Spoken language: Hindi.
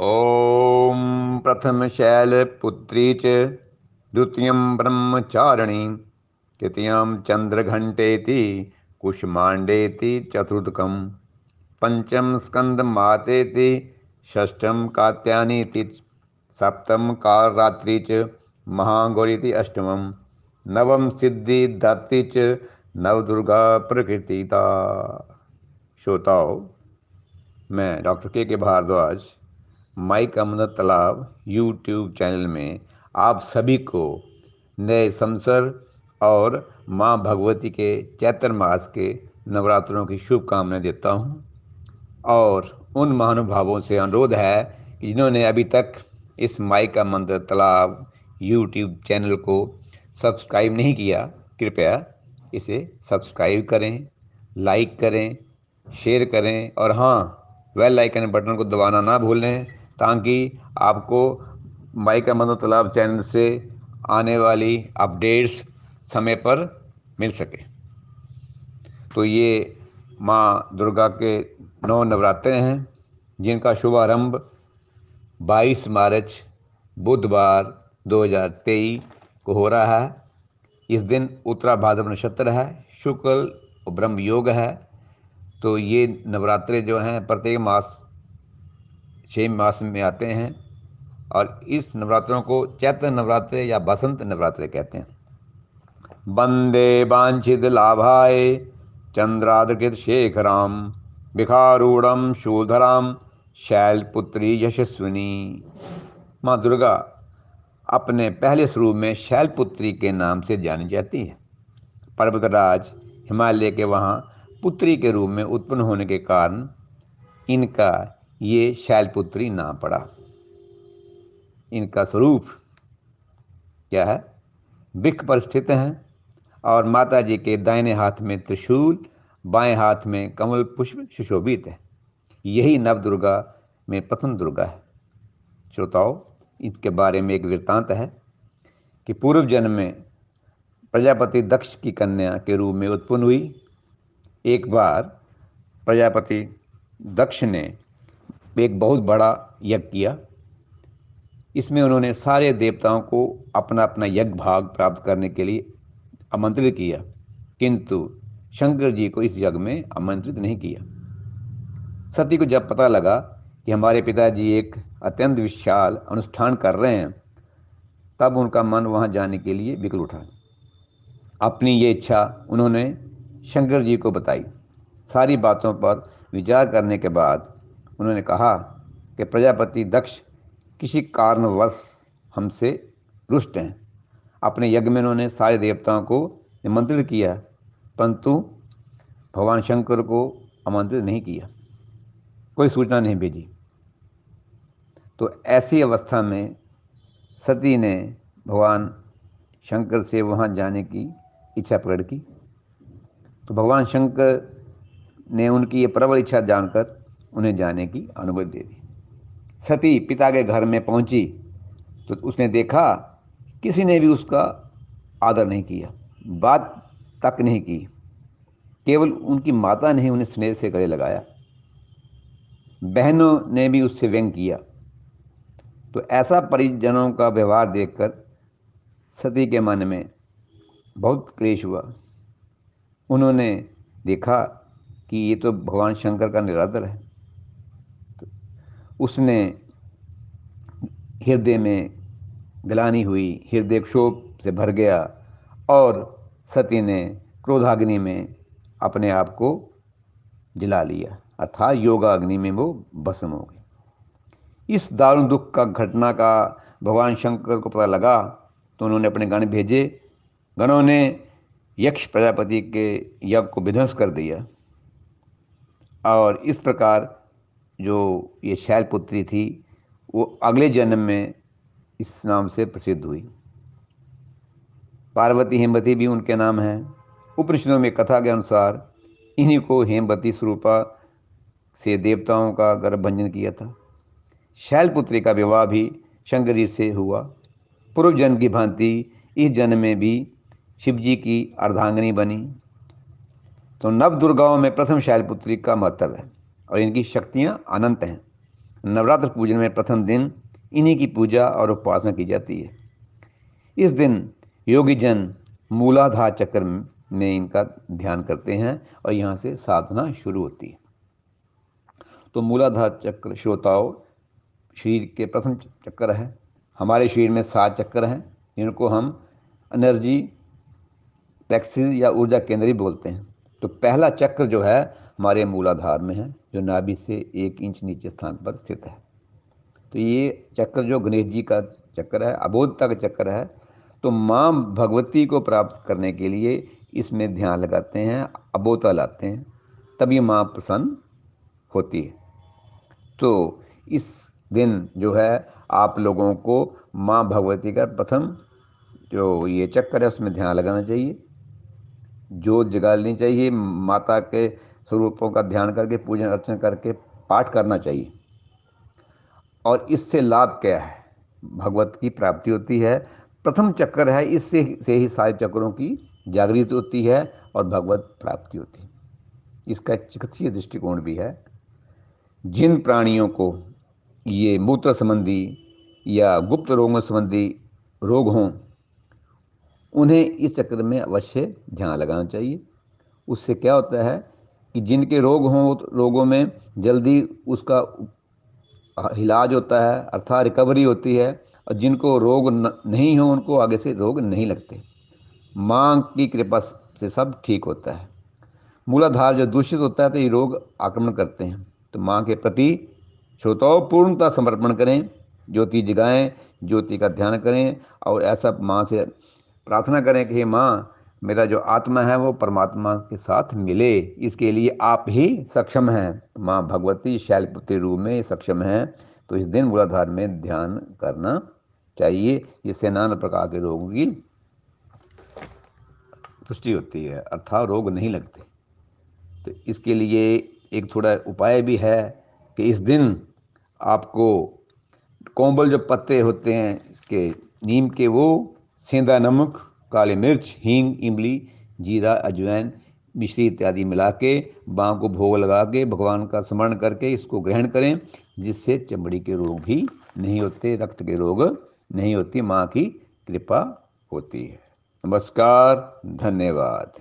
ॐ प्रथम शैलपुत्री च द्वितीयं ब्रह्मचारिणी तृतीयं चन्द्रघण्टेति कुष्माण्डेति चतुर्थकं पंचम स्कंदमातेति षष्ठम कात्यायनीति सप्तम कालरात्रि च महागौरीति अष्टमं नवम सिद्धिदात्री च नवदुर्गा प्रकृतिता। श्रोताओ, मैं डॉक्टर के भारद्वाज माई का अमृत तालाब यूट्यूब चैनल में आप सभी को नए संवत्सर और माँ भगवती के चैत्र मास के नवरात्रों की शुभकामनाएं देता हूँ। और उन महानुभावों से अनुरोध है कि जिन्होंने अभी तक इस माई का मंत्र तालाब यूट्यूब चैनल को सब्सक्राइब नहीं किया, कृपया इसे सब्सक्राइब करें, लाइक करें, शेयर करें और हाँ, बेल आइकन बटन को दबाना ना भूलें ताकि आपको माई का मंत्र तालाब चैनल से आने वाली अपडेट्स समय पर मिल सके। तो ये माँ दुर्गा के 9 नवरात्रे हैं जिनका शुभारंभ 22 मार्च बुधवार 2023 को हो रहा है। इस दिन उत्तरा भाद्रपद नक्षत्र है, शुक्ल ब्रह्म योग है। तो ये नवरात्रे जो हैं प्रत्येक मास 6 मास में आते हैं और इस नवरात्रों को चैत्र नवरात्रे या बसंत नवरात्रे कहते हैं। वंदे वांछित लाभाय चंद्रादकृत शेखराम विखारूढ़ शूलधराम शैलपुत्री यशस्विनी। माँ दुर्गा अपने पहले स्वरूप में शैलपुत्री के नाम से जानी जाती है। पर्वतराज हिमालय के वहाँ पुत्री के रूप में उत्पन्न होने के कारण इनका ये शैलपुत्री नाम पड़ा। इनका स्वरूप क्या है? वृक्ष पर स्थित हैं और माता जी के दाहिने हाथ में त्रिशूल, बाएं हाथ में कमल पुष्प सुशोभित है। यही नव दुर्गा में प्रथम दुर्गा है। श्रोताओं, इसके बारे में एक वृत्तांत है कि पूर्व जन्म में प्रजापति दक्ष की कन्या के रूप में उत्पन्न हुई। एक बार प्रजापति दक्ष ने एक बहुत बड़ा यज्ञ किया। इसमें उन्होंने सारे देवताओं को अपना अपना यज्ञ भाग प्राप्त करने के लिए आमंत्रित किया, किंतु शंकर जी को इस यज्ञ में आमंत्रित नहीं किया। सती को जब पता लगा कि हमारे पिताजी एक अत्यंत विशाल अनुष्ठान कर रहे हैं, तब उनका मन वहां जाने के लिए विकल उठा। अपनी ये इच्छा उन्होंने शंकर जी को बताई। सारी बातों पर विचार करने के बाद उन्होंने कहा कि प्रजापति दक्ष किसी कारणवश हमसे रुष्ट हैं। अपने यज्ञ में उन्होंने सारे देवताओं को निमंत्रित किया, परंतु भगवान शंकर को आमंत्रित नहीं किया, कोई सूचना नहीं भेजी। तो ऐसी अवस्था में सती ने भगवान शंकर से वहाँ जाने की इच्छा प्रकट की। तो भगवान शंकर ने उनकी ये प्रबल इच्छा जानकर उन्हें जाने की अनुमति दे दी। सती पिता के घर में पहुंची तो उसने देखा किसी ने भी उसका आदर नहीं किया, बात तक नहीं की। केवल उनकी माता ने उन्हें स्नेह से गले लगाया। बहनों ने भी उससे व्यंग किया। तो ऐसा परिजनों का व्यवहार देखकर सती के मन में बहुत क्लेश हुआ। उन्होंने देखा कि ये तो भगवान शंकर का निरादर है। तो उसने हृदय में ग्लानि हुई, हृदय क्षोभ से भर गया और सती ने क्रोधाग्नि में अपने आप को जला लिया, अर्थात योगाग्नि में वो भस्म हो गई। इस दारुण दुख का घटना का भगवान शंकर को पता लगा तो उन्होंने अपने गण भेजे। गणों ने यक्ष प्रजापति के यज्ञ को विध्वंस कर दिया और इस प्रकार जो ये शैलपुत्री थी वो अगले जन्म में इस नाम से प्रसिद्ध हुई। पार्वती हेमवती भी उनके नाम हैं। उपनिषदों में कथा के अनुसार इन्हीं को हेमवती स्वरूपा से देवताओं का गर्भभंजन किया था। शैलपुत्री का विवाह भी शंकर जी से हुआ। पूर्व जन्म की भांति इस जन्म में भी शिव जी की अर्धांगिनी बनी। तो नव दुर्गाओं में प्रथम शैलपुत्री का महत्व है और इनकी शक्तियां अनंत हैं। नवरात्र पूजन में प्रथम दिन इन्हीं की पूजा और उपासना की जाती है। इस दिन योगी जन मूलाधार चक्र में इनका ध्यान करते हैं और यहाँ से साधना शुरू होती है। तो मूलाधार चक्र श्रोताओं शरीर के प्रथम चक्र है। हमारे शरीर में 7 चक्र हैं, जिनको हम एनर्जी प्लेक्सिस या ऊर्जा केंद्र ही बोलते हैं। तो पहला चक्र जो है हमारे मूलाधार में है, जो नाभि से 1 इंच नीचे स्थान पर स्थित है। तो ये चक्र जो गणेश जी का चक्र है, अबोधता का चक्र है। तो माँ भगवती को प्राप्त करने के लिए इसमें ध्यान लगाते हैं, अबोधता लाते हैं, तभी माँ प्रसन्न होती है। तो इस दिन जो है आप लोगों को माँ भगवती का प्रथम जो ये चक्कर है उसमें ध्यान लगाना चाहिए, जोत जगानी चाहिए, माता के स्वरूपों का ध्यान करके पूजन अर्चना करके पाठ करना चाहिए। और इससे लाभ क्या है? भगवत की प्राप्ति होती है। प्रथम चक्कर है, इससे से ही सारे चक्रों की जागृति होती है और भगवत प्राप्ति होती है। इसका चिकित्सीय दृष्टिकोण भी है। जिन प्राणियों को ये मूत्र संबंधी या गुप्त रोगों संबंधी रोग हों, उन्हें इस चक्र में अवश्य ध्यान लगाना चाहिए। उससे क्या होता है कि जिनके रोग हों, रोगों में जल्दी उसका इलाज होता है, अर्थात रिकवरी होती है, और जिनको रोग नहीं हो उनको आगे से रोग नहीं लगते। माँ की कृपा से सब ठीक होता है। मूलाधार जो दूषित होता है तो ये रोग आक्रमण करते हैं। तो माँ के प्रति श्रोताओं पूर्णता समर्पण करें, ज्योति जगाएं, ज्योति का ध्यान करें और ऐसा माँ से प्रार्थना करें कि हे माँ, मेरा जो आत्मा है वो परमात्मा के साथ मिले। इसके लिए आप ही सक्षम हैं। माँ भगवती शैलपुत्री रूप में सक्षम हैं। तो इस दिन मूलाधार में ध्यान करना चाहिए, जिससे नाना प्रकार के रोगों की पुष्टि होती है, अर्थात रोग नहीं लगते। तो इसके लिए एक थोड़ा उपाय भी है कि इस दिन आपको कोंबल जो पत्ते होते हैं इसके नीम के, वो सेंधा नमक, काली मिर्च, हींग, इमली, जीरा, अजवाइन, मिश्री इत्यादि मिला के बाँ को भोग लगा के भगवान का स्मरण करके इसको ग्रहण करें, जिससे चमड़ी के रोग भी नहीं होते, रक्त के रोग नहीं होती, माँ की कृपा होती है। नमस्कार, धन्यवाद।